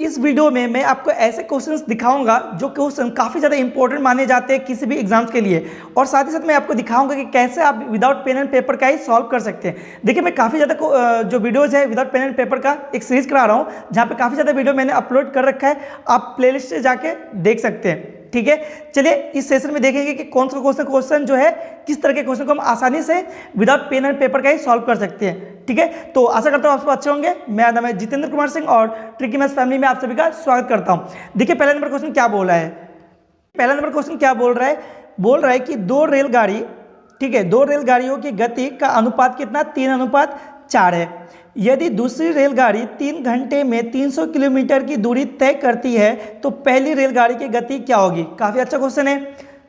इस वीडियो में मैं आपको ऐसे क्वेश्चंस दिखाऊंगा जो क्वेश्चन काफ़ी ज़्यादा इंपॉर्टेंट माने जाते हैं किसी भी एग्जाम्स के लिए, और साथ ही साथ मैं आपको दिखाऊंगा कि कैसे आप विदाउट पेन एंड पेपर का ही सॉल्व कर सकते हैं। देखिए, मैं काफ़ी ज़्यादा जो वीडियोज़ है विदाउट पेन एंड पेपर का एक सीरीज़ करा रहा हूँ, जहाँ पे काफ़ी ज़्यादा वीडियो मैंने अपलोड कर रखा है, आप प्लेलिस्ट से जाके देख सकते हैं। ठीक है, चलिए इस सेशन में देखेंगे कि कौन सा क्वेश्चन जो है, किस तरह के क्वेश्चन को हम आसानी से विदाउट पेन एंड पेपर का ही सॉल्व कर सकते हैं। ठीक है, तो आशा करता हूँ आप सब अच्छे होंगे। मेरा नाम है जितेंद्र कुमार सिंह और ट्रिकी मैथ्स फैमिली में आप सभी का स्वागत करता हूँ। देखिए, पहला नंबर क्वेश्चन क्या बोल रहा है, पहला नंबर क्वेश्चन क्या बोल रहा है कि दो रेलगाड़ी, ठीक है, दो रेलगाड़ियों की गति का अनुपात कितना, 3:4 है। यदि दूसरी रेलगाड़ी 3 घंटे में 300 किलोमीटर की दूरी तय करती है तो पहली रेलगाड़ी की गति क्या होगी। काफ़ी अच्छा क्वेश्चन है,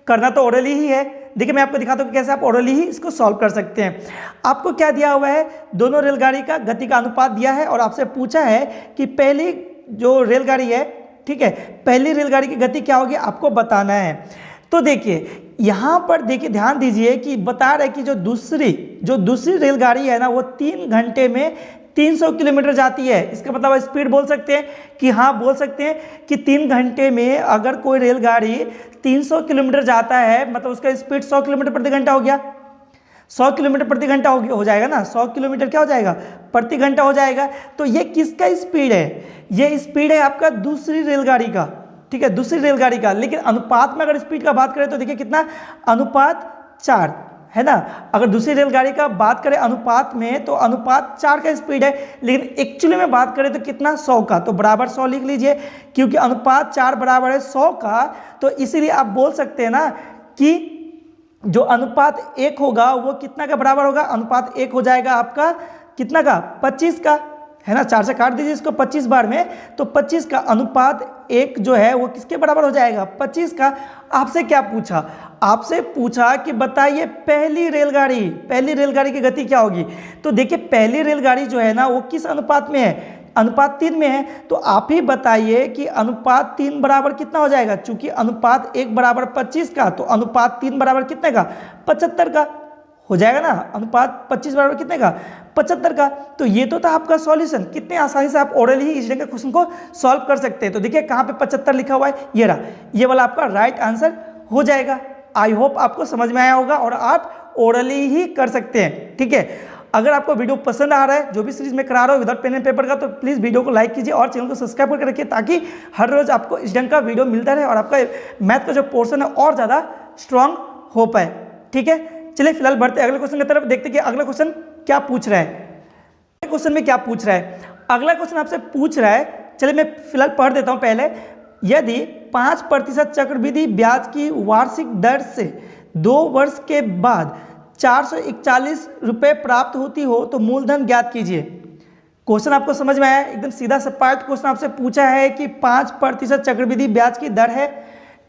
करना तो ओरली ही है। देखिए, मैं आपको दिखाता हूँ कि कैसे आप ओरली ही इसको सॉल्व कर सकते हैं। आपको क्या दिया हुआ है, दोनों रेलगाड़ी का गति का अनुपात दिया है और आपसे पूछा है कि पहली जो रेलगाड़ी है, ठीक है, पहली रेलगाड़ी की गति क्या होगी, आपको बताना है। तो देखिए यहाँ पर देखिए, ध्यान दीजिए कि बता रहे कि जो दूसरी रेलगाड़ी है ना, वो 3 घंटे में 300 किलोमीटर जाती है। इसका मतलब स्पीड बोल सकते हैं कि हाँ, बोल सकते हैं कि 3 घंटे में अगर कोई रेलगाड़ी 300 किलोमीटर जाता है, मतलब उसका स्पीड 100 किलोमीटर प्रति घंटा हो गया। 100 किलोमीटर प्रति घंटा हो जाएगा ना, 100 किलोमीटर क्या हो जाएगा, प्रति घंटा हो जाएगा। तो ये किसका स्पीड है, ये स्पीड है आपका दूसरी रेलगाड़ी का, ठीक है, दूसरी रेलगाड़ी का। लेकिन अनुपात में अगर स्पीड का बात करें तो देखिए कितना, अनुपात 4 है ना। अगर दूसरी रेलगाड़ी का बात करें अनुपात में तो अनुपात 4 का स्पीड है, लेकिन एक्चुअली में बात करें तो कितना, 100 का। तो बराबर 100 लिख लीजिए, क्योंकि अनुपात 4 बराबर है 100 का। तो इसीलिए आप बोल सकते हैं ना कि जो अनुपात 1 होगा वो कितना का बराबर होगा, अनुपात 1 हो जाएगा आपका कितना का, 25 का, है ना। 4 से काट दीजिए इसको 25 बार में, तो 25 का अनुपात 1 जो है वो किसके बराबर हो जाएगा, 25 का। आपसे क्या पूछा, आपसे पूछा कि बताइए पहली रेलगाड़ी की गति क्या होगी। तो देखिए, पहली रेलगाड़ी जो है ना वो किस अनुपात में है, अनुपात 3 में है। तो आप ही बताइए कि अनुपात 3 बराबर कितना हो जाएगा। चूंकि अनुपात 1 बराबर 25 का, तो अनुपात 3 बराबर कितने का, 75 का हो जाएगा ना। अनुपात 25 बराबर कितने का, 75 का। तो ये तो था आपका सॉल्यूशन। कितने आसानी से आप ओरली ही इस तरह के क्वेश्चन को सॉल्व कर सकते हैं। तो देखिए कहाँ पे 75 लिखा हुआ है, ये रहा, ये वाला आपका राइट आंसर हो जाएगा। आई होप आपको समझ में आया होगा और आप ओरली ही कर सकते हैं। ठीक है, अगर आपको वीडियो पसंद आ रहा है, जो भी सीरीज में करा रहा हूँ विदाउट पेन एंड पेपर का, तो प्लीज़ वीडियो को लाइक कीजिए और चैनल को सब्सक्राइब करके रखिए, ताकि हर रोज आपको इस ढंग का वीडियो मिलता रहे और आपका मैथ का जो पोर्शन है और ज़्यादा स्ट्रांग हो पाए। ठीक है, चलिए फिलहाल बढ़ते अगले क्वेश्चन की तरफ, देखते कि अगला क्वेश्चन क्या पूछ रहा है। क्वेश्चन में क्या पूछ रहा है, अगला क्वेश्चन आपसे पूछ रहा है, चलिए मैं फिलहाल पढ़ देता हूँ पहले। यदि 5% चक्रवृद्धि ब्याज की वार्षिक दर से 2 वर्ष के बाद 441 रुपये प्राप्त होती हो तो मूलधन ज्ञात कीजिए। क्वेश्चन आपको समझ में आया, एकदम सीधा सपाट क्वेश्चन आपसे पूछा है कि 5% चक्रवृद्धि ब्याज की दर है,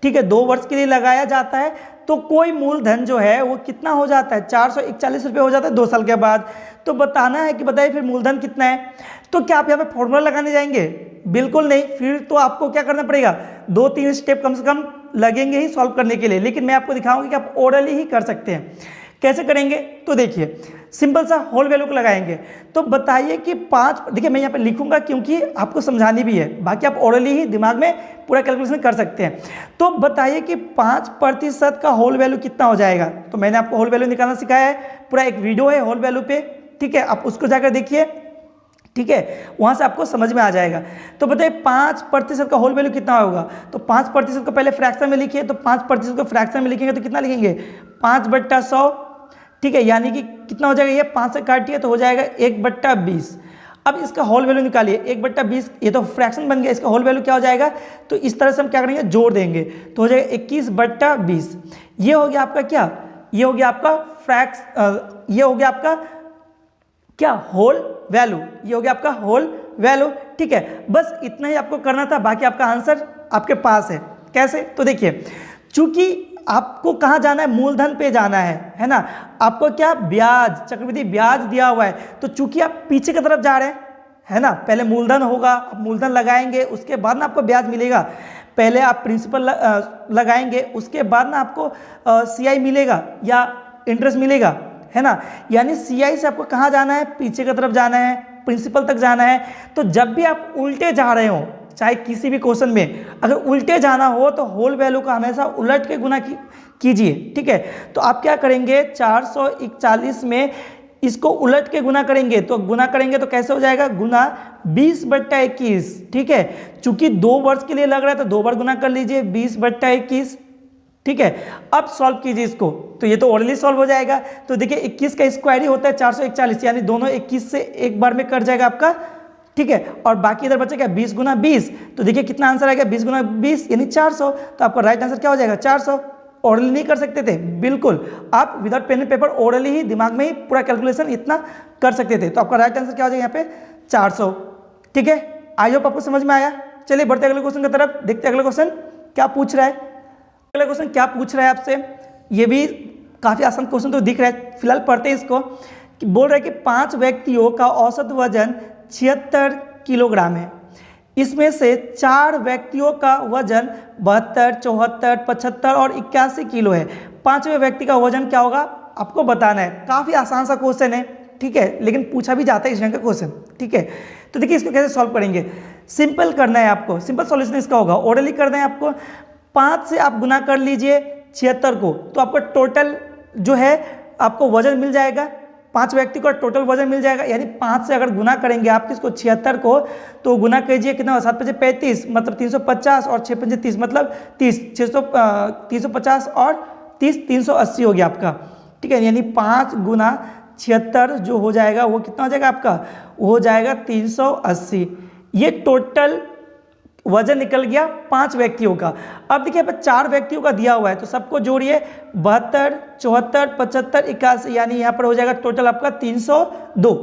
ठीक है, 2 वर्ष के लिए लगाया जाता है, तो कोई मूलधन जो है वो कितना हो जाता है, 441 रुपये हो जाता है 2 साल के बाद। तो बताना है कि बताइए फिर मूलधन कितना है। तो क्या आप यहाँ पे फॉर्मूला लगाने जाएंगे, बिल्कुल नहीं। फिर तो आपको क्या करना पड़ेगा, 2-3 स्टेप कम से कम लगेंगे ही सॉल्व करने के लिए। लेकिन मैं आपको दिखाऊंगा कि आप ओरली ही कर सकते हैं। कैसे करेंगे, तो देखिए सिंपल सा होल वैल्यू को लगाएंगे। तो बताइए कि 5, देखिए मैं यहाँ पे लिखूंगा क्योंकि आपको समझानी भी है, बाकी आप ओरली ही दिमाग में पूरा कैलकुलेशन कर सकते हैं। तो बताइए कि 5% का होल वैल्यू कितना हो जाएगा। तो मैंने आपको होल वैल्यू निकालना सिखाया है, पूरा एक वीडियो है होल वैल्यू पे, ठीक है, आप उसको जाकर देखिए, ठीक है, वहाँ से आपको समझ में आ जाएगा। तो बताइए 5% का होल वैल्यू कितना होगा। तो 5% को पहले फ्रैक्शन में लिखिए, तो 5% को फ्रैक्शन में लिखेंगे तो कितना लिखेंगे, 5/100, ठीक है, यानी कि कितना हो जाएगा, ये 5 से काटिए तो हो जाएगा 1/20। अब इसका होल वैल्यू निकालिए, 1/20, ये तो फ्रैक्शन बन गया, इसका होल वैल्यू क्या हो जाएगा। तो इस तरह से हम क्या करेंगे, जोड़ देंगे तो हो जाएगा 21/20। ये हो गया आपका क्या, ये हो गया आपका ये हो गया आपका क्या, होल वैल्यू, ये हो गया आपका होल वैल्यू। ठीक है, बस इतना ही आपको करना था, बाकी आपका आंसर आपके पास है। कैसे, तो देखिए चूंकि आपको कहाँ जाना है, मूलधन पे जाना है ना। आपको क्या, ब्याज, चक्रवृद्धि ब्याज दिया हुआ है, तो चूंकि आप पीछे की तरफ जा रहे हैं, है ना, पहले मूलधन होगा, आप मूलधन लगाएंगे, उसके बाद ना आपको ब्याज मिलेगा। पहले आप प्रिंसिपल लगाएंगे, उसके बाद ना आपको CI मिलेगा या इंटरेस्ट मिलेगा, है ना। यानी CI से आपको कहाँ जाना है, पीछे की तरफ जाना है, प्रिंसिपल तक जाना है। तो जब भी आप उल्टे जा रहे हो, चाहे किसी भी क्वेश्चन में अगर उल्टे जाना हो तो होल वैल्यू का हमेशा उलट के गुना कीजिए, ठीक है। तो आप क्या करेंगे, 441 में इसको उलट के गुना करेंगे, तो गुना करेंगे तो कैसे हो जाएगा, गुना 20/21, ठीक है। चूंकि 2 वर्ष के लिए लग रहा है तो 2 बार गुना कर लीजिए, 20/21, ठीक है। अब सॉल्व कीजिए इसको, तो ये तो ओरली सॉल्व हो जाएगा। तो देखिए 21 का स्क्वायर ही होता है 441, यानी दोनों 21 से एक बार में कट जाएगा आपका, ठीक है। और बाकी इधर बचेगा 20 गुना 20, तो देखिए कितना आंसर आएगा, 20 गुना 20 यानी 400। तो आपका राइट आंसर क्या हो जाएगा, 400। ओरली नहीं कर सकते थे, बिल्कुल आप without pen and paper orally ही दिमाग में ही पूरा कैलकुलेशन इतना कर सकते थे। तो आपका राइट आंसर क्या हो जाएगा यहाँ पे, 400, ठीक है। आई होप आपको समझ में आया। चलिए बढ़ते अगले क्वेश्चन की तरफ, देखते अगले क्वेश्चन क्या पूछ रहा है। अगला क्वेश्चन क्या पूछ रहा है आपसे, ये भी काफ़ी आसान क्वेश्चन तो दिख रहा है, फिलहाल पढ़ते हैं इसको। कि बोल रहा है कि 5 व्यक्तियों का औसत वजन 76 किलोग्राम है, इसमें से 4 व्यक्तियों का वजन 72, 74, 75 और 81 किलो है। 5वें व्यक्ति का वजन क्या होगा आपको बताना है। काफ़ी आसान सा क्वेश्चन है, ठीक है, लेकिन पूछा भी जाता है इस ढंग का क्वेश्चन, ठीक है। तो देखिए इसको कैसे सॉल्व करेंगे, सिंपल करना है आपको, सिंपल सॉल्यूशन इसका होगा, ओरली करना है आपको। 5 से आप गुना कर लीजिए 76 को, तो आपका टोटल जो है आपको वजन मिल जाएगा, 5 व्यक्ति का टोटल वजन मिल जाएगा। यानी 5 से अगर गुना करेंगे आप किसको, 76 को, तो गुना कीजिए कितना, 7 5 35 मतलब 350 और 6 5 30 मतलब 30, 350 और 30 380 हो गया आपका, ठीक है। यानी 5 गुना 76 जो हो जाएगा वो कितना हो जाएगा आपका, वो हो जाएगा 380। ये टोटल वजन निकल गया 5 व्यक्तियों का। अब देखिए यहाँ पर 4 व्यक्तियों का दिया हुआ है, तो सबको जोड़िए, 72, 74, 75, 81, यानी यहाँ पर हो जाएगा टोटल आपका 302,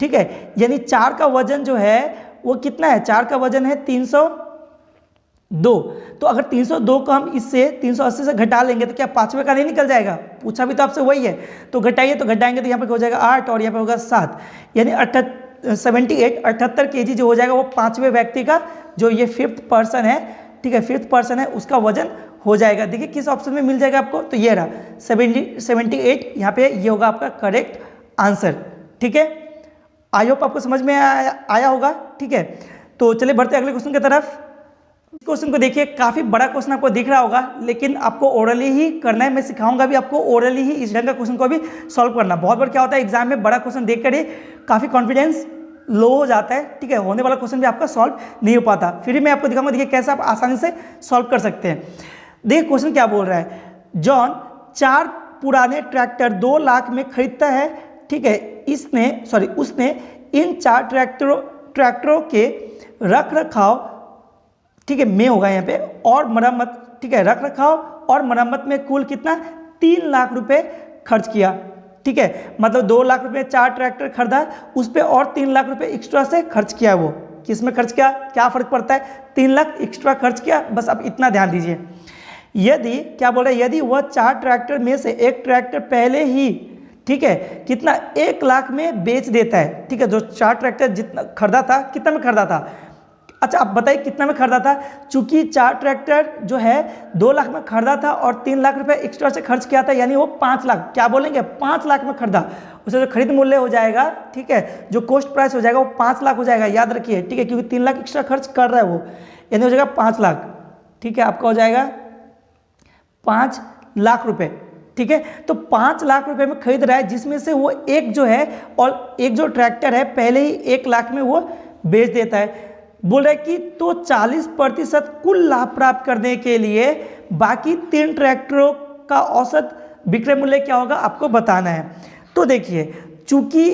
ठीक है। यानी 4 का वजन जो है वो कितना है, 4 का वजन है 302। तो अगर 302 को हम इससे 380 से घटा लेंगे तो क्या 5वें का नहीं निकल जाएगा, पूछा भी तो आपसे वही है। तो घटाइए, तो घटाएंगे तो यहाँ पर हो जाएगा 8 और यहाँ पर होगा 7, यानी 78 केजी जो हो जाएगा वो 5वें व्यक्ति का, जो ये 5th पर्सन है, ठीक है, 5th पर्सन है, उसका वजन हो जाएगा। देखिए किस ऑप्शन में मिल जाएगा आपको, तो ये रहा 78, यहाँ पे ये होगा आपका करेक्ट आंसर, ठीक है। आई होप आपको समझ में आया होगा, ठीक है। तो चलिए बढ़ते अगले क्वेश्चन की तरफ। इस क्वेश्चन को देखिए, काफ़ी बड़ा क्वेश्चन आपको दिख रहा होगा, लेकिन आपको ओरली ही करना है, मैं सिखाऊंगा भी आपको ओरली ही इस ढंग का क्वेश्चन को भी सॉल्व करना। बहुत बार क्या होता है एग्जाम में बड़ा क्वेश्चन देख कर ही काफ़ी कॉन्फिडेंस लो हो जाता है, ठीक है, होने वाला क्वेश्चन भी आपका सॉल्व नहीं हो पाता। फिर भी मैं आपको दिखाऊंगा, देखिए कैसे आप आसानी से सॉल्व कर सकते हैं। देखिए क्वेश्चन क्या बोल रहा है, जॉन 4 पुराने ट्रैक्टर 2 लाख में खरीदता है, ठीक है। उसने इन 4 ट्रैक्टरों के रख रखाव, ठीक है, में होगा यहाँ पे, और मरम्मत, ठीक है, रख रखाव और मरम्मत में कुल कितना 3 लाख रुपए खर्च किया, ठीक है। मतलब 2 लाख रुपए 4 ट्रैक्टर खरीदा, उस पर और 3 लाख रुपए एक्स्ट्रा से खर्च किया। वो किस में खर्च किया, क्या फर्क पड़ता है, 3 लाख एक्स्ट्रा खर्च किया, बस आप इतना ध्यान दीजिए। यदि क्या बोल रहे हैं, यदि वह 4 ट्रैक्टर में से एक ट्रैक्टर पहले ही, ठीक है, कितना 1 लाख में बेच देता है, ठीक है। जो 4 ट्रैक्टर जितना खरीदा था, कितना में खरीदा था, अच्छा आप बताइए कितना में खरीदा था। चूंकि 4 ट्रैक्टर जो है 2 लाख में खरीदा था और 3 लाख रुपए एक्स्ट्रा से खर्च किया था, यानी वो 5 लाख, क्या बोलेंगे, 5 लाख में खरीदा। उसे जो खरीद मूल्य हो जाएगा, ठीक है, जो कॉस्ट प्राइस हो जाएगा वो 5 लाख हो जाएगा, याद रखिए, ठीक है, क्योंकि 3 लाख एक्स्ट्रा खर्च कर रहा है वो, यानी हो जाएगा 5 लाख, ठीक है, आपका हो जाएगा 5 लाख रुपए, ठीक है। तो 5 लाख रुपए में खरीद रहा है, जिसमें से वो एक जो है, और एक जो ट्रैक्टर है पहले ही 1 लाख में वो बेच देता है। बोल रहा है कि तो 40% कुल लाभ प्राप्त करने के लिए बाकी 3 ट्रैक्टरों का औसत विक्रय मूल्य क्या होगा आपको बताना है। तो देखिए चूंकि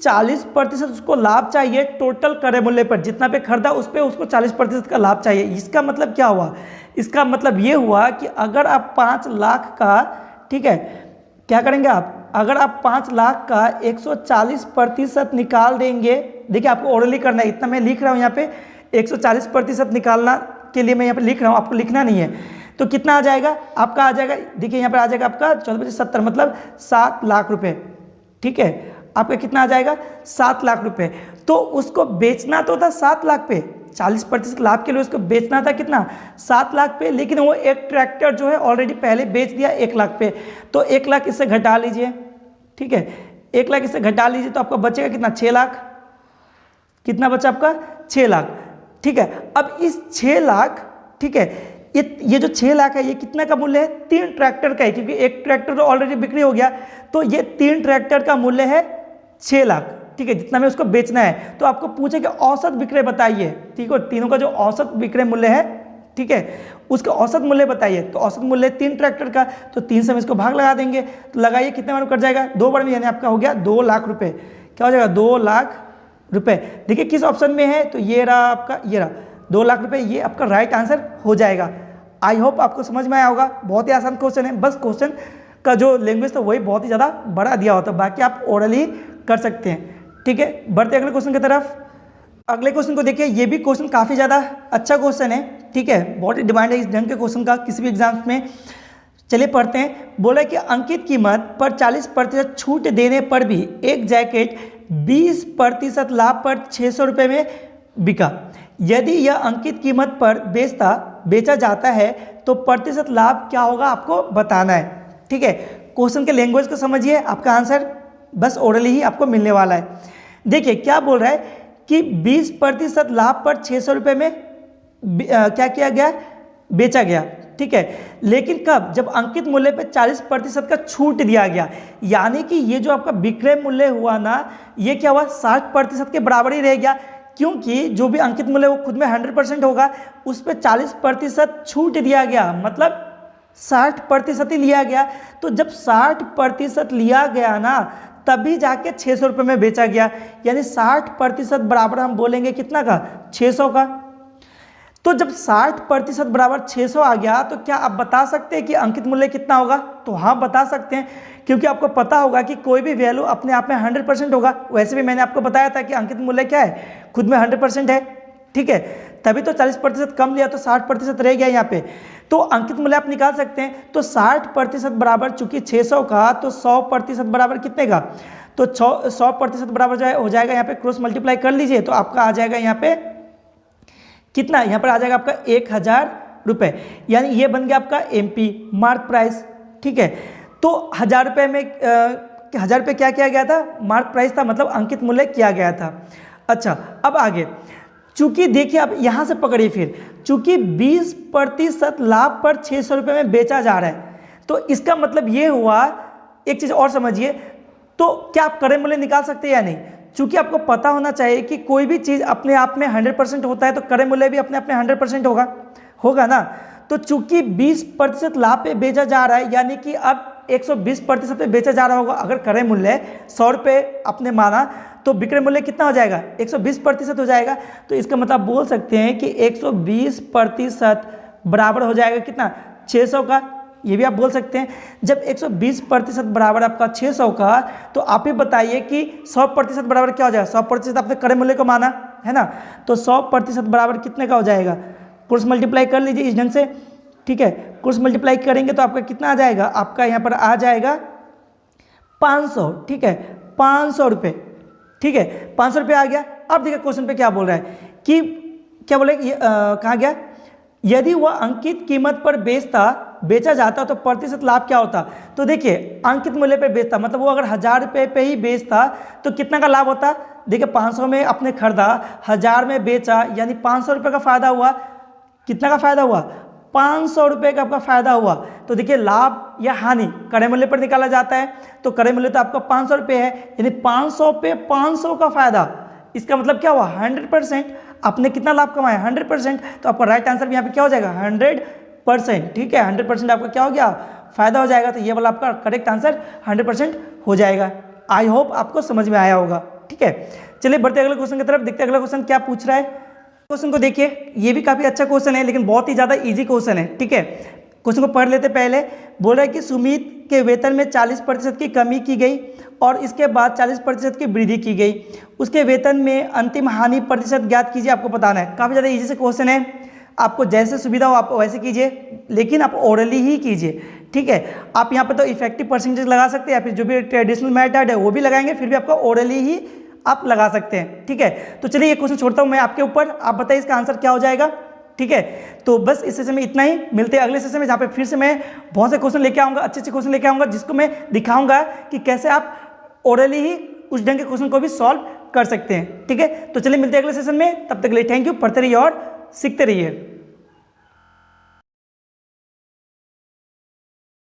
40% उसको लाभ चाहिए टोटल क्रय मूल्य पर, जितना पे खरीदा उस पर उसको 40% का लाभ चाहिए। इसका मतलब क्या हुआ, इसका मतलब ये हुआ कि अगर आप 5 लाख का, ठीक है, क्या करेंगे आप, अगर आप 5 लाख का 140% निकाल देंगे, देखिए आपको ओरली करना है, इतना मैं लिख रहा हूँ यहाँ पे, 140% निकालना के लिए मैं यहाँ पे लिख रहा हूँ, आपको लिखना नहीं है। तो कितना आ जाएगा आपका, आ जाएगा, देखिए यहाँ पर आ जाएगा आपका 14×70 मतलब 7 लाख रुपए, ठीक है, आपका कितना आ जाएगा 7 लाख रुपए। तो उसको बेचना तो था 7 लाख पे, 40% लाभ के लिए उसको बेचना था कितना 7 लाख पे, लेकिन वो एक ट्रैक्टर जो है ऑलरेडी पहले बेच दिया 1 लाख पे। तो 1 लाख इससे घटा लीजिए, ठीक है, 1 लाख इससे घटा लीजिए, तो आपका बचेगा कितना 6 लाख, कितना बचा आपका 6 लाख, ठीक है। अब इस 6 लाख, ठीक है, ये जो 6 लाख है ये कितना का मूल्य है? 3 ट्रैक्टर का है, क्योंकि एक ट्रैक्टर तो ऑलरेडी बिक्री हो गया, तो ये 3 ट्रैक्टर का मूल्य है 6 लाख, ठीक है, जितना में उसको बेचना है। तो आपको पूछे कि औसत विक्रय बताइए, ठीक है, तीनों का जो औसत विक्रय मूल्य है, ठीक है, उसका औसत मूल्य बताइए। तो औसत मूल्य 3 ट्रैक्टर का, तो 3 से हम इसको भाग लगा देंगे, तो लगाइए कितने बार कट जाएगा? 2 बार में, यानी आपका हो गया 2 लाख रुपए। क्या हो जाएगा? 2 लाख रुपए। देखिए किस ऑप्शन में है, तो ये रहा आपका, ये रहा 2 लाख रुपए, ये आपका राइट आंसर हो जाएगा। आई होप आपको समझ में आया होगा। बहुत ही आसान क्वेश्चन है, बस क्वेश्चन का जो लैंग्वेज था वही बहुत ही ज़्यादा बड़ा दिया होता है, बाकी आप ओरली कर सकते हैं, ठीक है। बढ़ते अगले क्वेश्चन की तरफ। अगले क्वेश्चन को देखिए, ये भी क्वेश्चन काफ़ी ज़्यादा अच्छा क्वेश्चन है, ठीक है, बहुत ही डिमांड है इस ढंग के क्वेश्चन का किसी भी एग्जाम्स में। चलिए पढ़ते हैं। बोला कि अंकित कीमत पर 40% छूट देने पर भी एक जैकेट 20% लाभ पर 600 रुपये में बिका। यदि यह अंकित कीमत पर बेचा जाता है तो प्रतिशत लाभ क्या होगा, आपको बताना है, ठीक है। क्वेश्चन के लैंग्वेज को समझिए, आपका आंसर बस ओरली ही आपको मिलने वाला है। देखिए क्या बोल रहा है कि 20% लाभ पर 600 रुपये में क्या किया गया? बेचा गया, ठीक है। लेकिन कब? जब अंकित मूल्य पे 40% का छूट दिया गया, यानी कि ये जो आपका विक्रय मूल्य हुआ ना, ये क्या हुआ? 60% के बराबर ही रह गया, क्योंकि जो भी अंकित मूल्य वो खुद में 100% होगा, उस पर 40% छूट दिया गया, मतलब 60% ही लिया गया। तो जब 60% लिया गया ना, तभी जाके 600 रुपये में बेचा गया, यानी 60% बराबर हम बोलेंगे कितना का? 600 का। तो जब 60% बराबर 600 आ गया, तो क्या आप बता सकते हैं कि अंकित मूल्य कितना होगा? तो हाँ बता सकते हैं, क्योंकि आपको पता होगा कि कोई भी वैल्यू अपने आप में 100% होगा। वैसे भी मैंने आपको बताया था कि अंकित मूल्य क्या है, खुद में 100% है, ठीक है, तभी तो 40% कम लिया तो 60% रह गया यहाँ पे। तो अंकित मूल्य आप निकाल सकते हैं। तो 60% बराबर चूंकि 600 का, तो 100% बराबर कितने का? तो 100% बराबर जो है हो जाएगा, यहाँ पे क्रॉस मल्टीप्लाई कर लीजिए, तो आपका आ जाएगा यहाँ पे कितना? यहाँ पर आ जाएगा आपका 1000 रुपये, यानी ये बन गया आपका MP मार्क प्राइस, ठीक है। तो 1000 रुपये में 1000 रुपये क्या किया गया था? मार्क प्राइस था, मतलब अंकित मूल्य किया गया था। अच्छा, अब आगे, चूंकि देखिए अब यहाँ से पकड़िए फिर, चूंकि 20% लाभ पर 600 रुपये में बेचा जा रहा है, तो इसका मतलब ये हुआ, एक चीज़ और समझिए, तो क्या आप क्रय मूल्य निकाल सकते हैं या नहीं? चूंकि आपको पता होना चाहिए कि कोई भी चीज़ अपने आप में 100% होता है, तो क्रय मूल्य भी अपने आप में 100% होगा ना। तो चूंकि 20% लाभ पे बेचा जा रहा है, यानी कि अब 120% पे बेचा जा रहा होगा। अगर क्रय मूल्य 100 रुपये आपने माना, तो विक्रय मूल्य कितना हो जाएगा? 120% हो जाएगा। तो इसका मतलब बोल सकते हैं कि 120% बराबर हो जाएगा कितना? 600 का। ये भी आप बोल सकते हैं। जब 120% बराबर आपका 600 का, तो आप ही बताइए कि 100% बराबर क्या हो जाएगा? 100% आपने क्रय मूल्य को माना है ना, तो 100% बराबर कितने का हो जाएगा? क्रॉस मल्टीप्लाई कर लीजिए इस ढंग से, ठीक है। क्रॉस मल्टीप्लाई करेंगे तो आपका कितना आ जाएगा? आपका यहाँ पर आ जाएगा 500, ठीक है, 500 रुपये, ठीक है, 500 रुपये आ गया। अब देखिए क्वेश्चन पे क्या बोल रहा है कि क्या बोले, कहाँ गया? यदि वह अंकित कीमत पर बेचा जाता तो प्रतिशत लाभ क्या होता? तो देखिए अंकित मूल्य पे बेचता, मतलब वो अगर 1000 रुपये पे ही बेचता तो कितना का लाभ होता? देखिए 500 में आपने खरीदा, 1000 में बेचा, यानी 500 रुपये का फायदा हुआ। कितना का फायदा हुआ? 500 रुपये का आपका फायदा हुआ। तो देखिए लाभ या हानि क्रय मूल्य पर निकाला जाता है, तो क्रय मूल्य तो आपका 500 रुपये है, यानी 500 पे 500 का फायदा। इसका मतलब क्या हुआ? 100%। आपने कितना लाभ कमाया? 100%। तो आपका राइट आंसर भी यहाँ पे क्या हो जाएगा? 100%, ठीक है, 100% आपका क्या हो गया? फायदा हो जाएगा। तो ये वाला आपका करेक्ट आंसर 100% हो जाएगा। आई होप आपको समझ में आया होगा, ठीक है। चलिए बढ़ते अगले क्वेश्चन की तरफ, देखते हैं अगला क्वेश्चन क्या पूछ रहा है। क्वेश्चन को देखिए, ये भी काफी अच्छा क्वेश्चन है, लेकिन बहुत ही ज्यादा इजी क्वेश्चन है, ठीक है। क्वेश्चन को पढ़ लेते पहले। बोल रहा है कि सुमित के वेतन में 40% की कमी की गई और इसके बाद 40% की वृद्धि की गई। उसके वेतन में अंतिम हानि प्रतिशत ज्ञात कीजिए, आपको बताना है। काफ़ी ज़्यादा इजी से क्वेश्चन है, आपको जैसे सुविधा हो आप वैसे कीजिए, लेकिन आप ओरली ही कीजिए, ठीक है। आप यहाँ पर तो इफेक्टिव परसेंटेज लगा सकते हैं, या फिर जो भी ट्रेडिशनल मेथड है वो भी लगाएंगे, फिर भी आपका ओरली ही आप लगा सकते हैं, ठीक है। तो चलिए ये क्वेश्चन छोड़ता हूँ मैं आपके ऊपर, आप बताइए इसका आंसर क्या हो जाएगा, ठीक है। तो बस इस सेशन में इतना ही, मिलते हैं अगले सेशन में, जहाँ पे फिर से मैं बहुत से क्वेश्चन लेके आऊँगा, अच्छे अच्छे क्वेश्चन लेके आऊँगा, जिसको मैं दिखाऊँगा कि कैसे आप ओरली ही उस ढंग के क्वेश्चन को भी सॉल्व कर सकते हैं। ठीक है, तो चलिए मिलते हैं अगले सेशन में, तब तक के लिए थैंक यू। पढ़ते रहिए और सीखते रहिए।